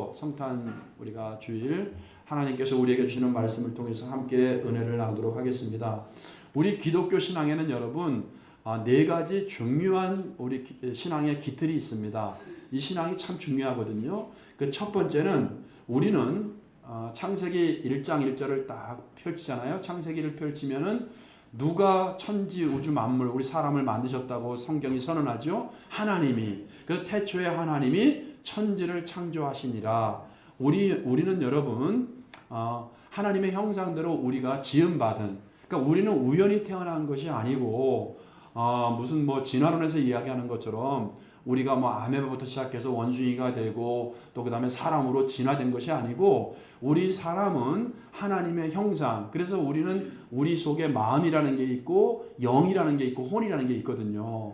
통해서 성탄 우리가 주일 하나님께서 우리에게 주시는 말씀을 통해서 함께 은혜를 나누도록 하겠습니다. 우리 기독교 신앙에는 여러분 네 가지 중요한 우리 신앙의 기틀이 있습니다. 이 신앙이 참 중요하거든요. 그 첫 번째는 우리는 창세기 1장 1절을 딱 펼치잖아요. 창세기를 펼치면은 누가 천지 우주 만물 우리 사람을 만드셨다고 성경이 선언하죠. 하나님이 그 태초에 하나님이 천지를 창조하시니라. 우리는 여러분 하나님의 형상대로 우리가 지음받은, 그러니까 우리는 우연히 태어난 것이 아니고 무슨 진화론에서 이야기하는 것처럼 우리가 아메바부터 시작해서 원숭이가 되고 또 그 다음에 사람으로 진화된 것이 아니고, 우리 사람은 하나님의 형상, 그래서 우리는 우리 속에 마음이라는 게 있고 영이라는 게 있고 혼이라는 게 있거든요.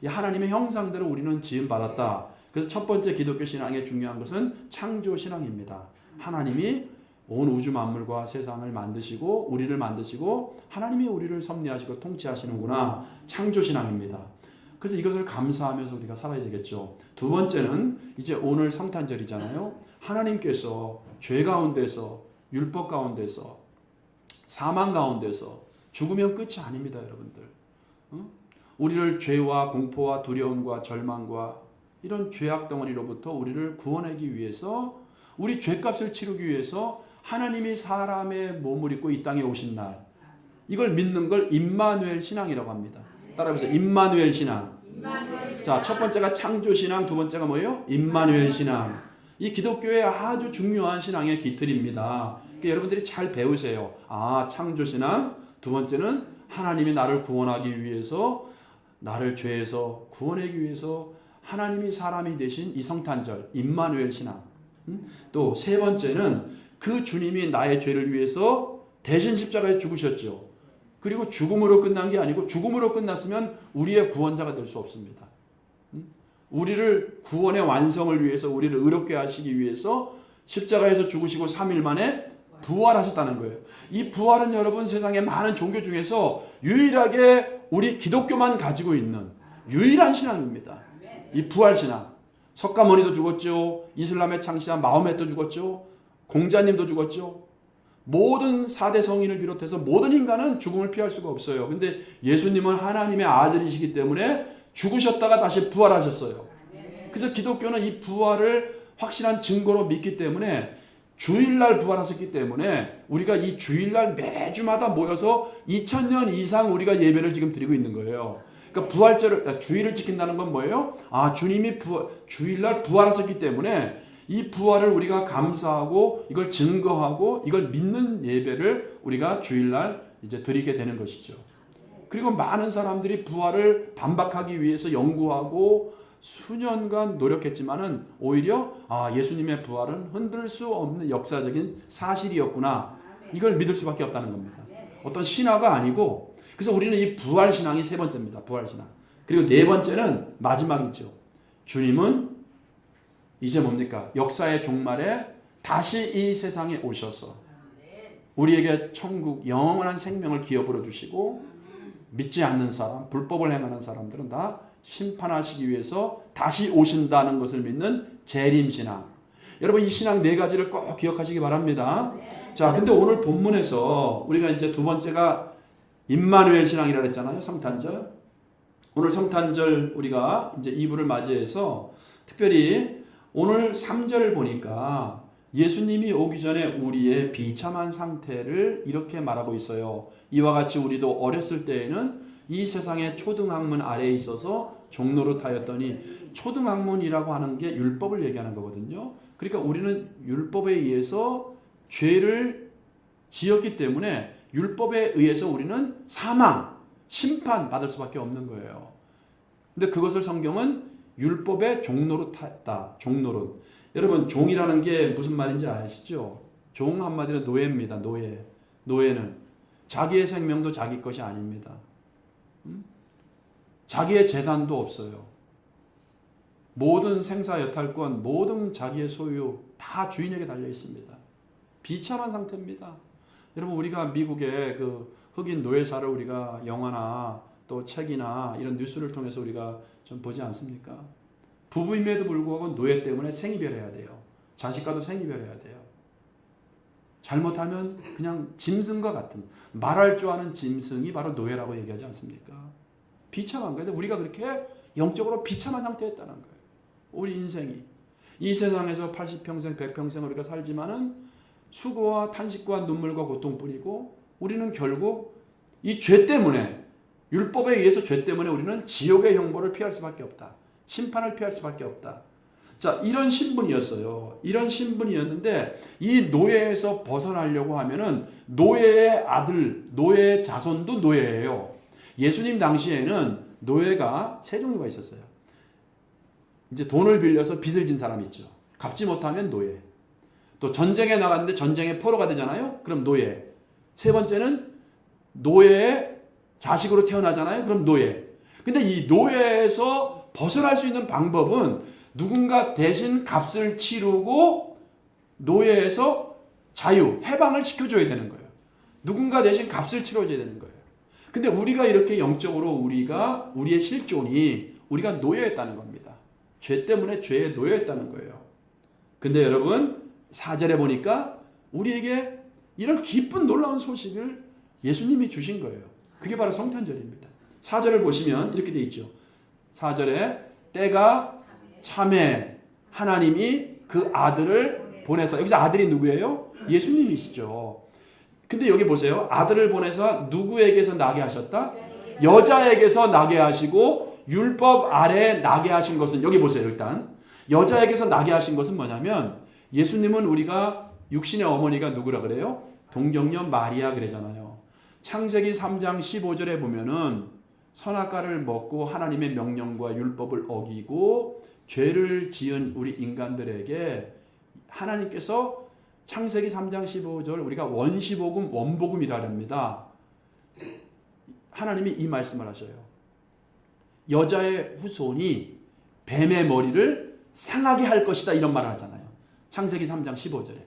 이 하나님의 형상대로 우리는 지음받았다. 그래서 첫 번째 기독교 신앙의 중요한 것은 창조 신앙입니다. 하나님이 온 우주 만물과 세상을 만드시고 우리를 만드시고 하나님이 우리를 섭리하시고 통치하시는구나. 창조 신앙입니다. 그래서 이것을 감사하면서 우리가 살아야 되겠죠. 두 번째는 이제 오늘 성탄절이잖아요. 하나님께서 죄 가운데서, 율법 가운데서, 사망 가운데서 죽으면 끝이 아닙니다, 여러분들. 우리를 죄와 공포와 두려움과 절망과 이런 죄악 덩어리로부터 우리를 구원하기 위해서, 우리 죄값을 치르기 위해서 하나님이 사람의 몸을 입고 이 땅에 오신 날, 이걸 믿는 걸 임마누엘 신앙이라고 합니다. 따라해보세요. 임마누엘 신앙. 자, 첫 번째가 창조 신앙, 두 번째가 뭐예요? 임마누엘 신앙. 이 기독교의 아주 중요한 신앙의 기틀입니다. 그러니까 여러분들이 잘 배우세요. 창조 신앙, 두 번째는 하나님이 나를 구원하기 위해서, 나를 죄에서 구원하기 위해서 하나님이 사람이 되신 이 성탄절, 임마누엘 신앙. 또 세 번째는 그 주님이 나의 죄를 위해서 대신 십자가에 죽으셨죠. 그리고 죽음으로 끝난 게 아니고, 죽음으로 끝났으면 우리의 구원자가 될 수 없습니다. 우리를 구원의 완성을 위해서, 우리를 의롭게 하시기 위해서 십자가에서 죽으시고 3일 만에 부활하셨다는 거예요. 이 부활은 여러분 세상의 많은 종교 중에서 유일하게 우리 기독교만 가지고 있는 유일한 신앙입니다. 이 부활 신앙. 석가모니도 죽었죠. 이슬람의 창시자 마호메도 죽었죠. 공자님도 죽었죠. 모든 4대 성인을 비롯해서 모든 인간은 죽음을 피할 수가 없어요. 근데 예수님은 하나님의 아들이시기 때문에 죽으셨다가 다시 부활하셨어요. 그래서 기독교는 이 부활을 확실한 증거로 믿기 때문에, 주일날 부활하셨기 때문에 우리가 이 주일날 매주마다 모여서 2000년 이상 우리가 예배를 지금 드리고 있는 거예요. 그러니까 주일을 지킨다는 건 뭐예요? 주님이 주일날 부활하셨기 때문에 이 부활을 우리가 감사하고 이걸 증거하고 이걸 믿는 예배를 우리가 주일날 이제 드리게 되는 것이죠. 그리고 많은 사람들이 부활을 반박하기 위해서 연구하고 수년간 노력했지만은 오히려 예수님의 부활은 흔들 수 없는 역사적인 사실이었구나, 이걸 믿을 수밖에 없다는 겁니다. 어떤 신화가 아니고. 그래서 우리는 이 부활 신앙이 세 번째입니다. 부활 신앙. 그리고 네 번째는 마지막이죠. 주님은 이제 뭡니까? 역사의 종말에 다시 이 세상에 오셔서 우리에게 천국 영원한 생명을 기업으로 주시고, 믿지 않는 사람, 불법을 행하는 사람들은 다 심판하시기 위해서 다시 오신다는 것을 믿는 재림신앙. 여러분, 이 신앙 네 가지를 꼭 기억하시기 바랍니다. 자, 근데 오늘 본문에서 우리가 이제 두 번째가 임마누엘 신앙이라고 했잖아요. 성탄절. 오늘 성탄절 우리가 이제 이브를 맞이해서 특별히 오늘 3절을 보니까 예수님이 오기 전에 우리의 비참한 상태를 이렇게 말하고 있어요. 이와 같이 우리도 어렸을 때에는 이 세상의 초등학문 아래에 있어서 종노릇하였더니, 초등학문이라고 하는 게 율법을 얘기하는 거거든요. 그러니까 우리는 율법에 의해서 죄를 지었기 때문에 율법에 의해서 우리는 사망, 심판 받을 수밖에 없는 거예요. 근데 그것을 성경은 율법의 종노릇하였다. 종노릇. 여러분, 종이라는 게 무슨 말인지 아시죠? 종 한마디로 노예입니다. 노예. 노예는 자기의 생명도 자기 것이 아닙니다. 자기의 재산도 없어요. 모든 생사여탈권, 모든 자기의 소유 다 주인에게 달려 있습니다. 비참한 상태입니다. 여러분, 우리가 미국의 그 흑인 노예사를 우리가 영화나 또 책이나 이런 뉴스를 통해서 우리가 좀 보지 않습니까? 부부임에도 불구하고 노예 때문에 생이별해야 돼요. 자식과도 생이별해야 돼요. 잘못하면 그냥 짐승과 같은, 말할 줄 아는 짐승이 바로 노예라고 얘기하지 않습니까? 비참한 거예요. 우리가 그렇게 영적으로 비참한 상태였다는 거예요. 우리 인생이. 이 세상에서 80평생, 100평생 우리가 살지만은 수고와 탄식과 눈물과 고통뿐이고, 우리는 결국 이 죄 때문에, 율법에 의해서 죄 때문에 우리는 지옥의 형벌을 피할 수밖에 없다. 심판을 피할 수밖에 없다. 자, 이런 신분이었어요. 이런 신분이었는데 이 노예에서 벗어나려고 하면은 노예의 아들, 노예의 자손도 노예예요. 예수님 당시에는 노예가 세 종류가 있었어요. 이제 돈을 빌려서 빚을 진 사람 있죠. 갚지 못하면 노예. 또 전쟁에 나갔는데 전쟁의 포로가 되잖아요. 그럼 노예. 세 번째는 노예의 자식으로 태어나잖아요. 그럼 노예. 근데 이 노예에서 벗어날 수 있는 방법은 누군가 대신 값을 치르고 노예에서 자유, 해방을 시켜줘야 되는 거예요. 누군가 대신 값을 치러줘야 되는 거예요. 근데 우리가 이렇게 영적으로 우리의 실존이 우리가 노예였다는 겁니다. 죄 때문에 죄에 노예였다는 거예요. 근데 여러분 4절에 보니까 우리에게 이런 기쁜 놀라운 소식을 예수님이 주신 거예요. 그게 바로 성탄절입니다. 4절을 보시면 이렇게 돼 있죠. 4절에 때가 참에 하나님이 그 아들을 보내서, 여기서 아들이 누구예요? 예수님이시죠. 근데 여기 보세요. 아들을 보내서 누구에게서 나게 하셨다? 여자에게서 나게 하시고 율법 아래에 나게 하신 것은, 여기 보세요. 일단 여자에게서 나게 하신 것은 뭐냐면, 예수님은 우리가 육신의 어머니가 누구라 그래요? 동정녀 마리아 그러잖아요. 창세기 3장 15절에 보면은 선악과를 먹고 하나님의 명령과 율법을 어기고 죄를 지은 우리 인간들에게 하나님께서 창세기 3장 15절 우리가 원시복음, 원복음이라 합니다. 하나님이 이 말씀을 하셔요. 여자의 후손이 뱀의 머리를 상하게 할 것이다, 이런 말을 하잖아요. 창세기 3장 15절에.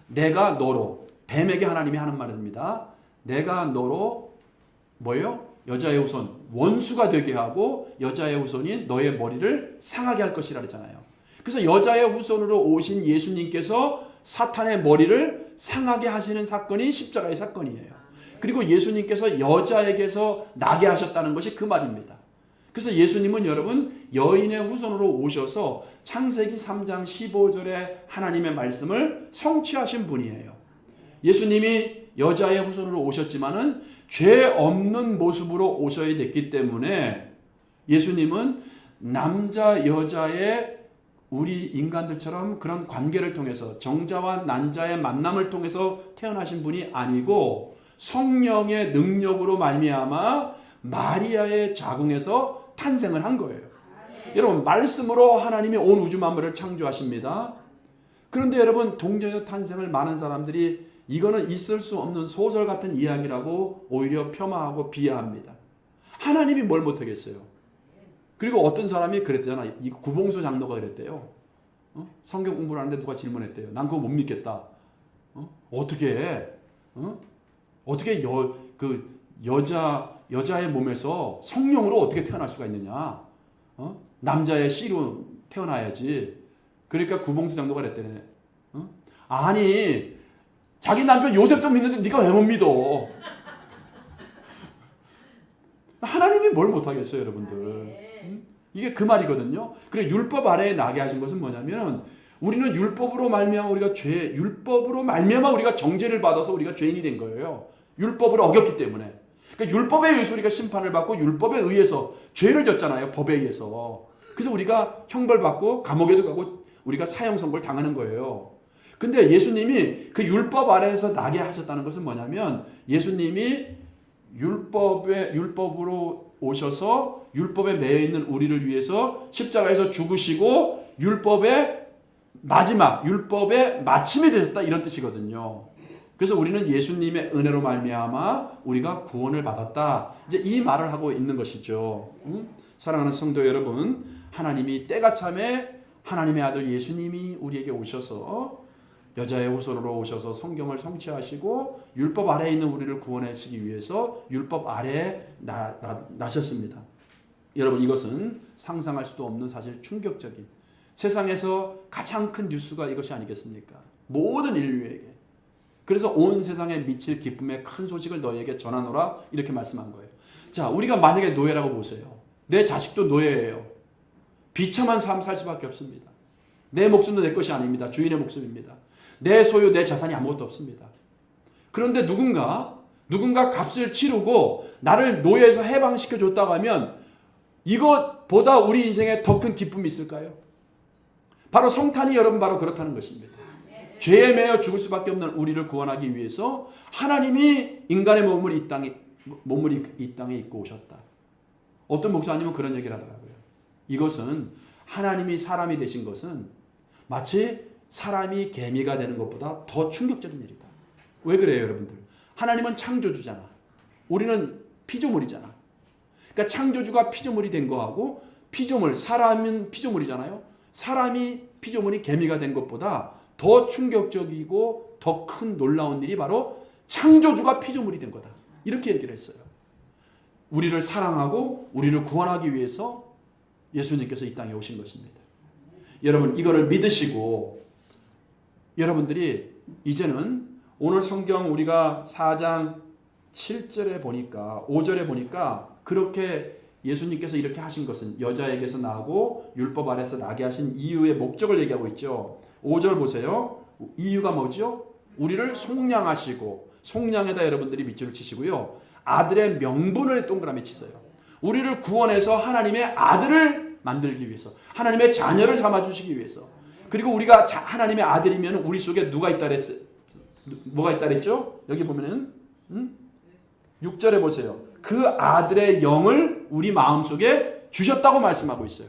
내가 너로, 뱀에게 하나님이 하는 말입니다. 내가 너로 뭐예요? 여자의 후손, 원수가 되게 하고 여자의 후손인 너의 머리를 상하게 할 것이라 그랬잖아요. 그래서 여자의 후손으로 오신 예수님께서 사탄의 머리를 상하게 하시는 사건이 십자가의 사건이에요. 그리고 예수님께서 여자에게서 나게 하셨다는 것이 그 말입니다. 그래서 예수님은 여러분 여인의 후손으로 오셔서 창세기 3장 15절의 하나님의 말씀을 성취하신 분이에요. 예수님이 여자의 후손으로 오셨지만은 죄 없는 모습으로 오셔야 됐기 때문에 예수님은 남자 여자의 우리 인간들처럼 그런 관계를 통해서 정자와 난자의 만남을 통해서 태어나신 분이 아니고 성령의 능력으로 말미암아 마리아의 자궁에서 탄생을 한 거예요. 여러분, 말씀으로 하나님이 온 우주 만물을 창조하십니다. 그런데 여러분, 동정녀 탄생을 많은 사람들이 이거는 있을 수 없는 소설 같은 이야기라고 오히려 폄하하고 비하합니다. 하나님이 뭘 못하겠어요. 그리고 어떤 사람이 그랬대잖아. 이 구봉수 장로가 그랬대요. 성경 공부를 하는데 누가 질문했대요. 난 그거 못 믿겠다. 어떻게 해? 어떻게 여자의 몸에서 성령으로 어떻게 태어날 수가 있느냐? 남자의 씨로 태어나야지. 그러니까 구봉수 장로가 그랬대네. 아니, 자기 남편 요셉도 믿는데 네가 왜 못 믿어? 하나님이 뭘 못하겠어요, 여러분들. 이게 그 말이거든요. 그래, 율법 아래에 나게 하신 것은 뭐냐면, 우리는 율법으로 말미암아 우리가 율법으로 말미암아 우리가 정죄를 받아서 우리가 죄인이 된 거예요. 율법을 어겼기 때문에. 그러니까 율법에 의해서 우리가 심판을 받고 율법에 의해서 죄를 졌잖아요, 법에 의해서. 그래서 우리가 형벌받고 감옥에도 가고 우리가 사형 선고를 당하는 거예요. 근데 예수님이 그 율법 아래에서 나게 하셨다는 것은 뭐냐면, 예수님이 율법으로 오셔서 율법에 매여 있는 우리를 위해서 십자가에서 죽으시고 율법의 마침이 되셨다, 이런 뜻이거든요. 그래서 우리는 예수님의 은혜로 말미암아 우리가 구원을 받았다, 이제 이 말을 하고 있는 것이죠. 사랑하는 성도 여러분, 하나님이 때가 참에 하나님의 아들 예수님이 우리에게 오셔서 여자의 후손으로 오셔서 성경을 성취하시고 율법 아래에 있는 우리를 구원하시기 위해서 율법 아래에 나셨습니다. 여러분, 이것은 상상할 수도 없는 사실 충격적인, 세상에서 가장 큰 뉴스가 이것이 아니겠습니까? 모든 인류에게. 그래서 온 세상에 미칠 기쁨의 큰 소식을 너희에게 전하노라 이렇게 말씀한 거예요. 자, 우리가 만약에 노예라고 보세요. 내 자식도 노예예요. 비참한 삶 살 수밖에 없습니다. 내 목숨도 내 것이 아닙니다. 주인의 목숨입니다. 내 소유, 내 자산이 아무것도 없습니다. 그런데 누군가 값을 치르고 나를 노예에서 해방시켜 줬다고 하면 이것보다 우리 인생에 더 큰 기쁨이 있을까요? 바로 성탄이 여러분 바로 그렇다는 것입니다. 죄에 매여 죽을 수밖에 없는 우리를 구원하기 위해서 하나님이 인간의 몸을 이 땅에 입고 오셨다. 어떤 목사님은 그런 얘기를 하더라고요. 이것은 하나님이 사람이 되신 것은 마치 사람이 개미가 되는 것보다 더 충격적인 일이다. 왜 그래요, 여러분들? 하나님은 창조주잖아. 우리는 피조물이잖아. 그러니까 창조주가 피조물이 된 거하고 사람은 피조물이잖아요. 사람이 피조물이 개미가 된 것보다 더 충격적이고 더 큰 놀라운 일이 바로 창조주가 피조물이 된 거다. 이렇게 얘기를 했어요. 우리를 사랑하고 우리를 구원하기 위해서 예수님께서 이 땅에 오신 것입니다. 여러분 이거를 믿으시고 여러분들이 이제는 오늘 성경 우리가 4장 7절에 보니까 5절에 보니까 그렇게 예수님께서 이렇게 하신 것은 여자에게서 나고 율법 아래서 나게 하신 이유의 목적을 얘기하고 있죠. 5절 보세요. 이유가 뭐죠? 우리를 속량하시고 속량에다 여러분들이 밑줄을 치시고요. 아들의 명분을 동그라미 치세요. 우리를 구원해서 하나님의 아들을 만들기 위해서 하나님의 자녀를 삼아주시기 위해서 그리고 우리가 하나님의 아들이면 우리 속에 누가 있다 그랬어요? 뭐가 있다 그랬죠? 여기 보면은 6절에 보세요. 그 아들의 영을 우리 마음속에 주셨다고 말씀하고 있어요.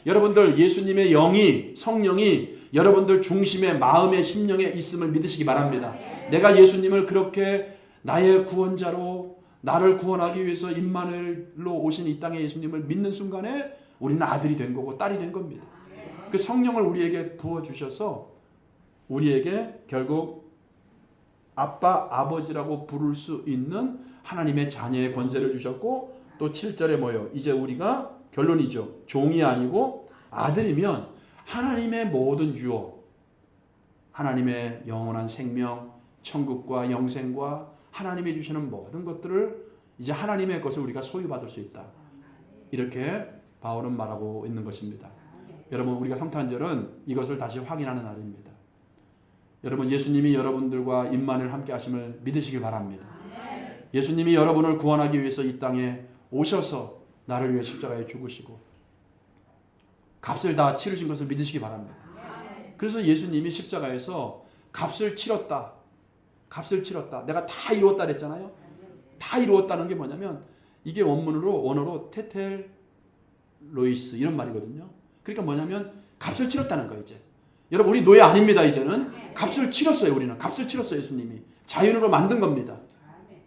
여러분들 예수님의 영이 성령이 여러분들 중심에 마음의 심령에 있음을 믿으시기 바랍니다. 내가 예수님을 그렇게 나의 구원자로 나를 구원하기 위해서 임마누엘로 오신 이 땅에 예수님을 믿는 순간에 우리는 아들이 된 거고 딸이 된 겁니다. 그 성령을 우리에게 부어주셔서 우리에게 결국 아빠, 아버지라고 부를 수 있는 하나님의 자녀의 권세를 주셨고 또 7절에 뭐예요? 이제 우리가 결론이죠. 종이 아니고 아들이면 하나님의 모든 유업, 하나님의 영원한 생명, 천국과 영생과 하나님이 주시는 모든 것들을 이제 하나님의 것을 우리가 소유받을 수 있다. 이렇게 바울은 말하고 있는 것입니다. 여러분 우리가 성탄절은 이것을 다시 확인하는 날입니다. 여러분 예수님이 여러분들과 임마누엘 함께 하심을 믿으시길 바랍니다. 예수님이 여러분을 구원하기 위해서 이 땅에 오셔서 나를 위해 십자가에 죽으시고 값을 다 치르신 것을 믿으시기 바랍니다. 그래서 예수님이 십자가에서 값을 치렀다. 값을 치렀다. 내가 다 이루었다 그랬잖아요. 다 이루었다는 게 뭐냐면 이게 원어로 테텔 로이스 이런 말이거든요. 그러니까 뭐냐면 값을 치렀다는 거예요. 이제 여러분 우리 노예 아닙니다. 이제는 값을 치렀어요. 우리는 값을 치렀어요. 예수님이 자연으로 만든 겁니다.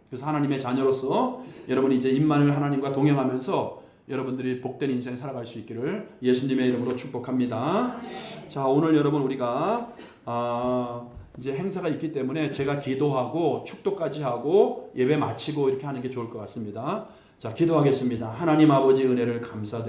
그래서 하나님의 자녀로서 여러분이 이제 임마누엘 하나님과 동행하면서 여러분들이 복된 인생 살아갈 수 있기를 예수님의 이름으로 축복합니다. 자 오늘 여러분 우리가 이제 행사가 있기 때문에 제가 기도하고 축도까지 하고 예배 마치고 이렇게 하는 게 좋을 것 같습니다. 자 기도하겠습니다. 하나님 아버지 은혜를 감사드립니다.